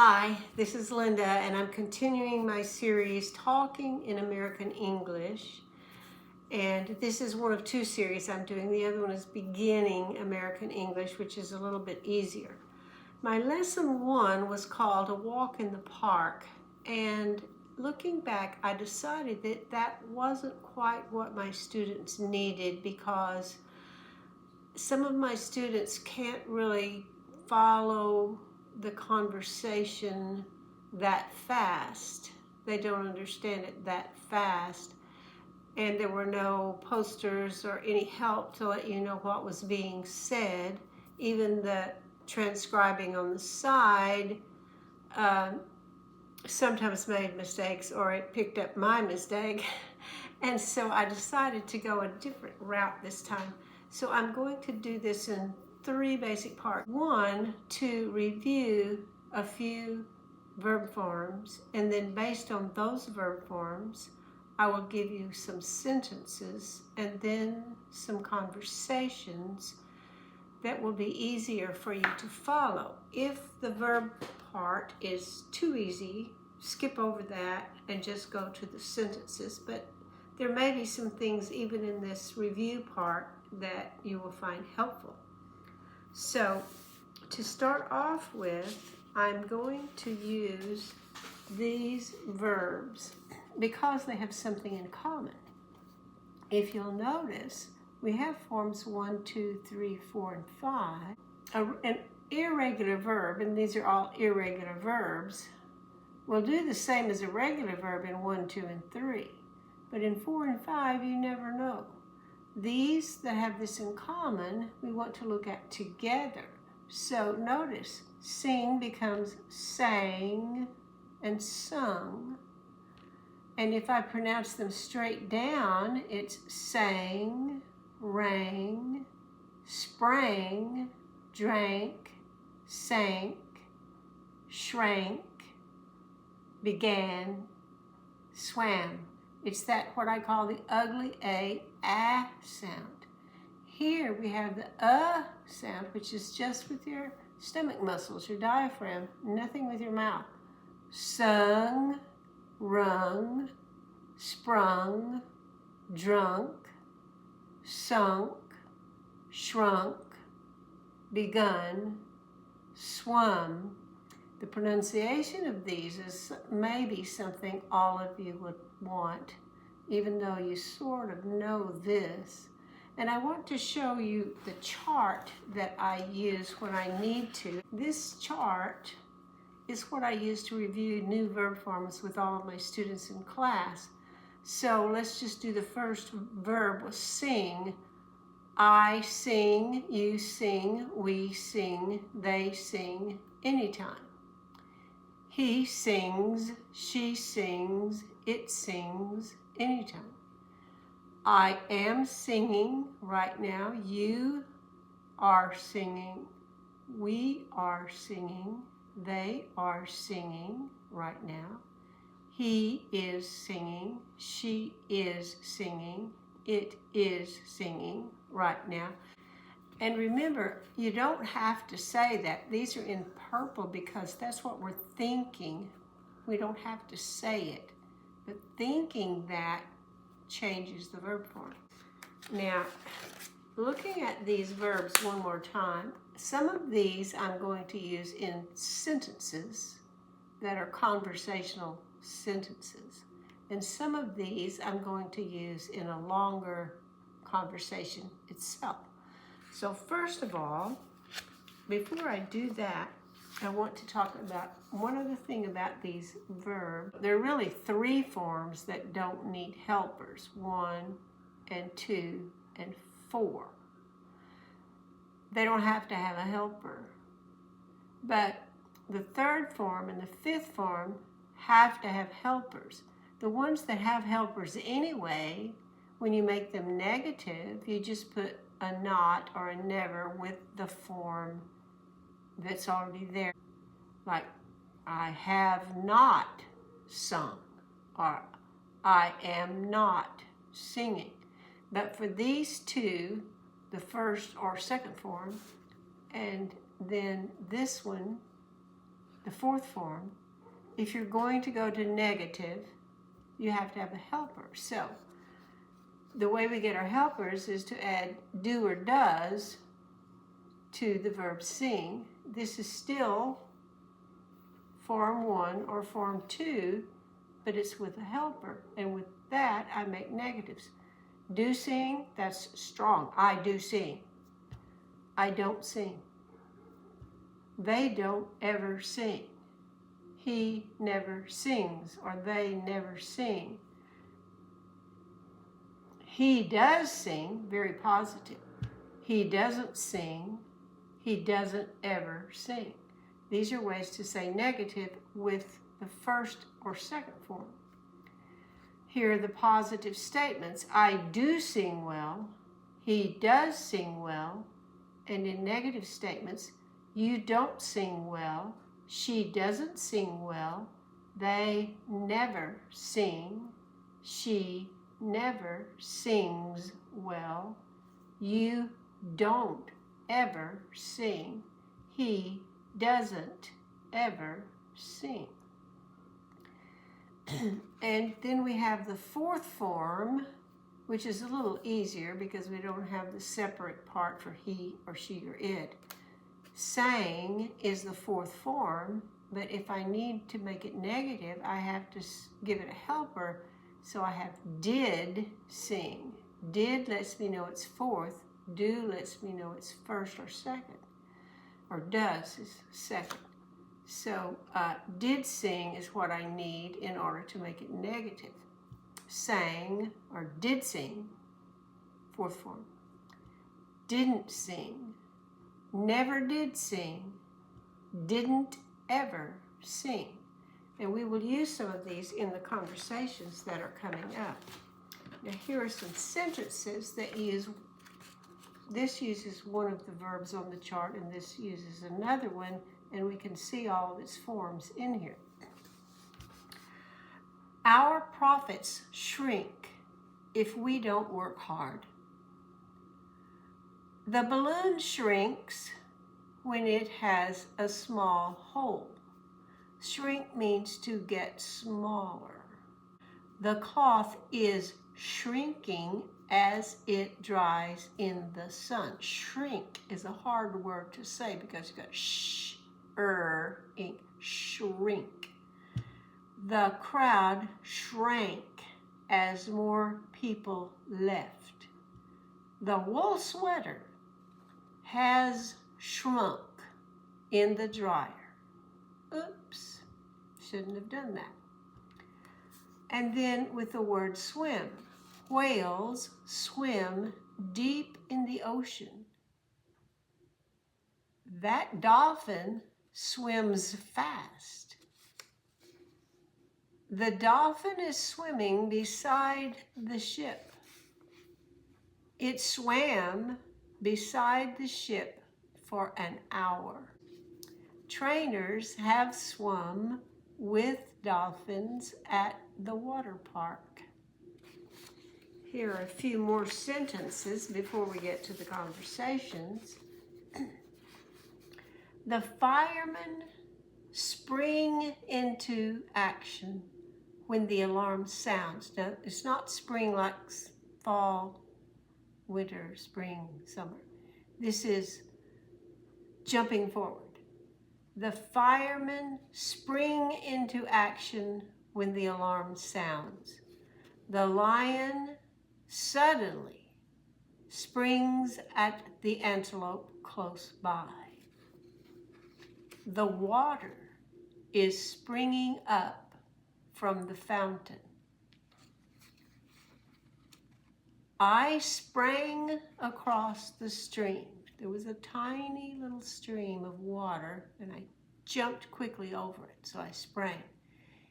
Hi, this is Linda, and I'm continuing my series, Talking in American English. And this is one of two series I'm doing. The other one is Beginning American English, which is a little bit easier. My lesson one was called A Walk in the Park. And looking back, I decided that that wasn't quite what my students needed because some of my students can't really follow the conversation that fast. They don't understand it that fast. And there were no posters or any help to let you know what was being said. Even the transcribing on the side sometimes made mistakes, or it picked up my mistake. And so I decided to go a different route this time. So I'm going to do this in three basic parts. One, to review a few verb forms, and then based on those verb forms, I will give you some sentences and then some conversations that will be easier for you to follow. If the verb part is too easy, skip over that and just go to the sentences. But there may be some things even in this review part that you will find helpful. So to start off with, I'm going to use these verbs because they have something in common. If you'll notice, we have forms 1, 2, 3, 4, and 5. An irregular verb, and these are all irregular verbs, will do the same as a regular verb in 1, 2, and 3. But in 4 and 5, you never know. These that have this in common, we want to look at together. So notice, sing becomes sang and sung. And if I pronounce them straight down, it's sang, rang, sprang, drank, sank, shrank, began, swam. It's that what I call the ugly A sound. Here we have the sound, which is just with your stomach muscles, your diaphragm, nothing with your mouth. Sung, rung, sprung, drunk, sunk, shrunk, begun, swum. The pronunciation of these is maybe something all of you would want, even though you sort of know this. And I want to show you the chart that I use when I need to. This chart is what I use to review new verb forms with all of my students in class. So let's just do the first verb was sing. I sing, you sing, we sing, they sing, anytime. He sings, she sings, it sings, anytime. I am singing right now. You are singing. We are singing. They are singing right now. He is singing. She is singing. It is singing right now. And remember, you don't have to say that. These are in purple because that's what we're thinking. We don't have to say it. But thinking that changes the verb form. Now, looking at these verbs one more time, some of these I'm going to use in sentences that are conversational sentences. And some of these I'm going to use in a longer conversation itself. So first of all, before I do that, I want to talk about one other thing about these verbs. There are really three forms that don't need helpers, 1 and 2 and 4. They don't have to have a helper. But the third form and the fifth form have to have helpers. The ones that have helpers anyway, when you make them negative, you just put a not or a never with the form that's already there. Like, I have not sung, or I am not singing. But for these two, the first or second form, and then this one, the fourth form, if you're going to go to negative, you have to have a helper. So the way we get our helpers is to add do or does to the verb sing. This is still form 1 or form 2, but it's with a helper. And with that, I make negatives. Do sing, that's strong. I do sing. I don't sing. They don't ever sing. He never sings, or they never sing. He does sing, very positive. He doesn't sing. He doesn't ever sing. These are ways to say negative with the first or second form. Here are the positive statements. I do sing well. He does sing well. And in negative statements, you don't sing well. She doesn't sing well. They never sing. She never sings well. You don't ever sing. He doesn't ever sing. And then we have the fourth form, which is a little easier because we don't have the separate part for he or she or it. Sang is the fourth form, but if I need to make it negative, I have to give it a helper. So I have did sing. Did lets me know it's fourth. Do lets me know it's first or second. Or does is second. So did sing is what I need in order to make it negative. Sang or did sing, fourth form. Didn't sing. Never did sing. Didn't ever sing. And we will use some of these in the conversations that are coming up. Now here are some sentences that use, this uses one of the verbs on the chart and this uses another one, and we can see all of its forms in here. Our profits shrink if we don't work hard. The balloon shrinks when it has a small hole. Shrink means to get smaller. The cloth is shrinking as it dries in the sun. Shrink is a hard word to say because you've got ink, shrink. The crowd shrank as more people left. The wool sweater has shrunk in the dryer. Oops, shouldn't have done that. And then with the word swim, whales swim deep in the ocean. That dolphin swims fast. The dolphin is swimming beside the ship. It swam beside the ship for an hour. Trainers have swum with dolphins at the water park. Here are a few more sentences before we get to the conversations. The firemen spring into action when the alarm sounds. Now, it's not spring like fall, winter, spring, summer. This is jumping forward. The firemen spring into action when the alarm sounds. The lion suddenly springs at the antelope close by. The water is springing up from the fountain. I sprang across the stream. There was a tiny little stream of water, and I jumped quickly over it, so I sprang.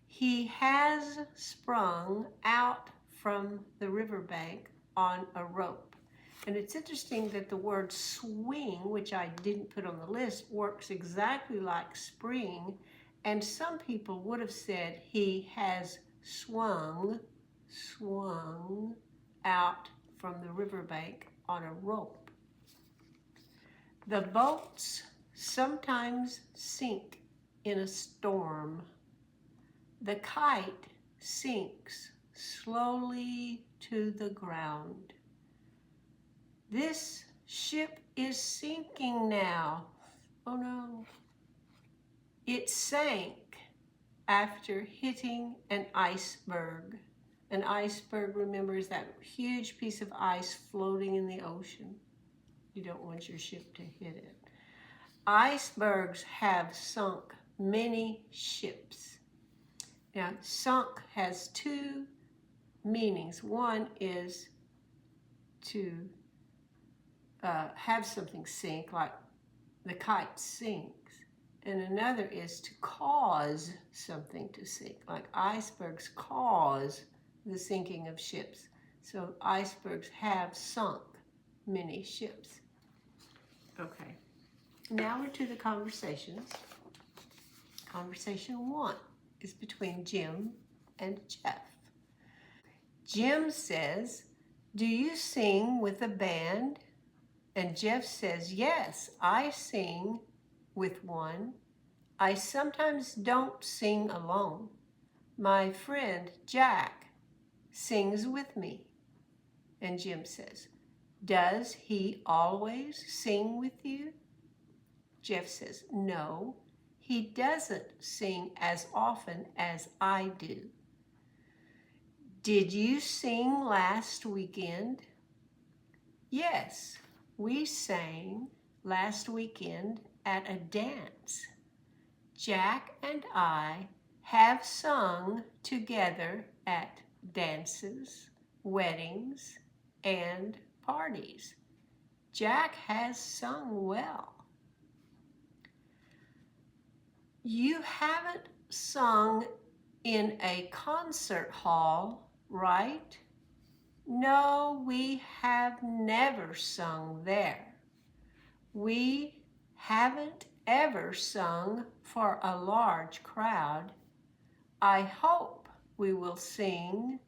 He has sprung out from the riverbank on a rope. And it's interesting that the word swing, which I didn't put on the list, works exactly like spring, and some people would have said he has swung out from the riverbank on a rope. The boats sometimes sink in a storm. The kite sinks slowly to the ground. This ship is sinking now. Oh no. It sank after hitting an iceberg. An iceberg, remember, is that huge piece of ice floating in the ocean. You don't want your ship to hit it. Icebergs have sunk many ships. Now, sunk has two meanings. One is to have something sink, like the kite sinks. And another is to cause something to sink, like icebergs cause the sinking of ships. So icebergs have sunk many ships. Okay, now we're to the conversations. Conversation 1 is between Jim and Jeff. Jim says, "Do you sing with a band?" And Jeff says, "Yes, I sing with one. I sometimes don't sing alone. My friend Jack sings with me." And Jim says, "Does he always sing with you?" Jeff says, "No, he doesn't sing as often as I do." "Did you sing last weekend?" "Yes, we sang last weekend at a dance. Jack and I have sung together at dances, weddings, and parties. Jack has sung well." "You haven't sung in a concert hall, right?" "No, we have never sung there. We haven't ever sung for a large crowd. I hope we will sing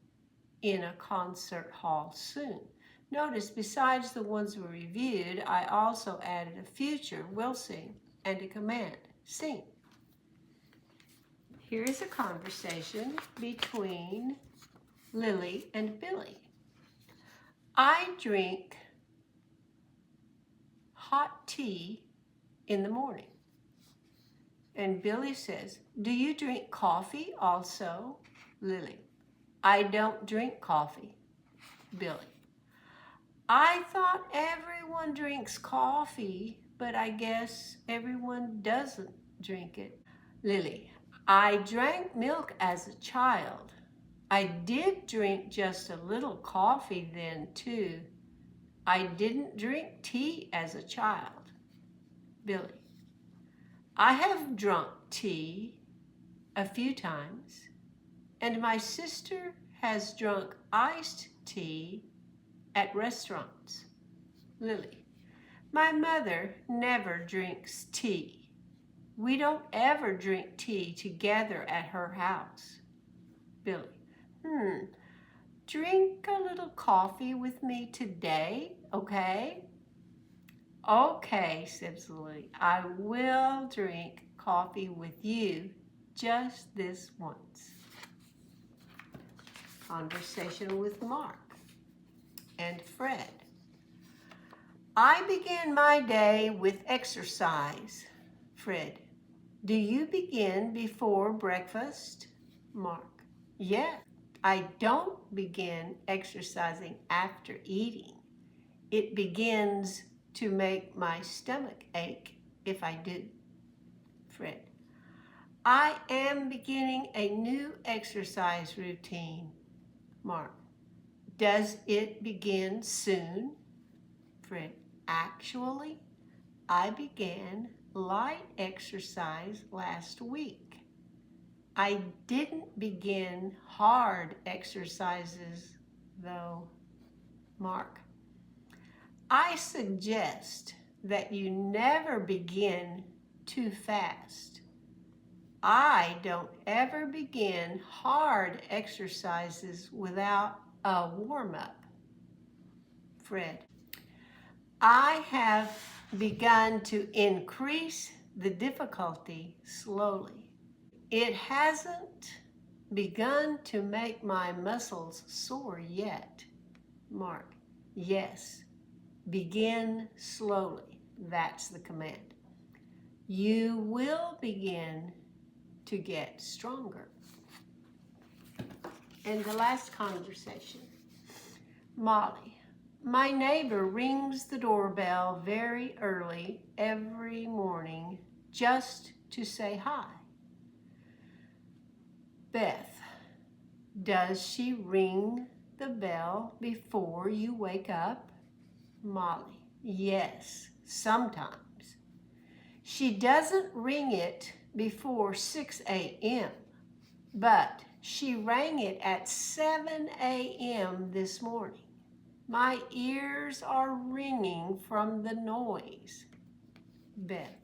in a concert hall soon." Notice, besides the ones we reviewed, I also added a future will sing and a command, sing. Here is a conversation between Lily and Billy. "I drink hot tea in the morning." And Billy says, "Do you drink coffee also?" Lily, "I don't drink coffee." Billy, "I thought everyone drinks coffee, but I guess everyone doesn't drink it." Lily, "I drank milk as a child. I did drink just a little coffee then too. I didn't drink tea as a child." Billy, "I have drunk tea a few times, and my sister has drunk iced tea at restaurants." Lily, "My mother never drinks tea. We don't ever drink tea together at her house." Billy, "Drink a little coffee with me today, okay?" "Okay," says Lily, "I will drink coffee with you just this once." Conversation with Mark and Fred. "I begin my day with exercise." Fred, "Do you begin before breakfast?" Mark, "Yes. I don't begin exercising after eating. It begins to make my stomach ache if I do." Fred, "I am beginning a new exercise routine." Mark, "Does it begin soon?" Fred, "Actually, I began light exercise last week. I didn't begin hard exercises though." Mark, "I suggest that you never begin too fast. I don't ever begin hard exercises without a warm-up." Fred, "I have begun to increase the difficulty slowly. It hasn't begun to make my muscles sore yet. Mark, yes. Begin slowly. That's the command. You will begin to get stronger. And the last conversation. Molly, my neighbor rings the doorbell very early every morning just to say hi. Beth, does she ring the bell before you wake up? Molly, yes, sometimes. She doesn't ring it before 6 a.m., but she rang it at 7 a.m. this morning. My ears are ringing from the noise. Beth,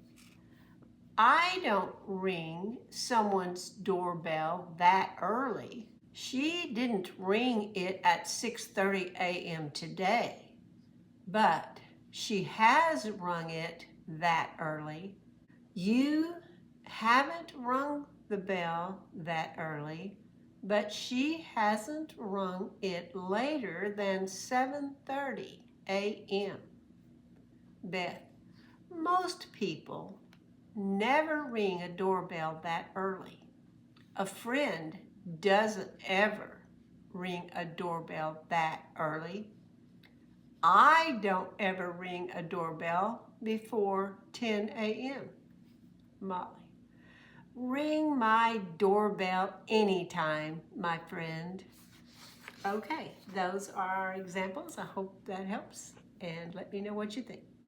I don't ring someone's doorbell that early. She didn't ring it at 6:30 a.m. today, but she has rung it that early. You haven't rung the bell that early, but she hasn't rung it later than 7:30 a.m. Beth, most people never ring a doorbell that early. A friend doesn't ever ring a doorbell that early. I don't ever ring a doorbell before 10 a.m. Molly, ring my doorbell anytime, my friend. Okay, those are our examples. I hope that helps, and let me know what you think.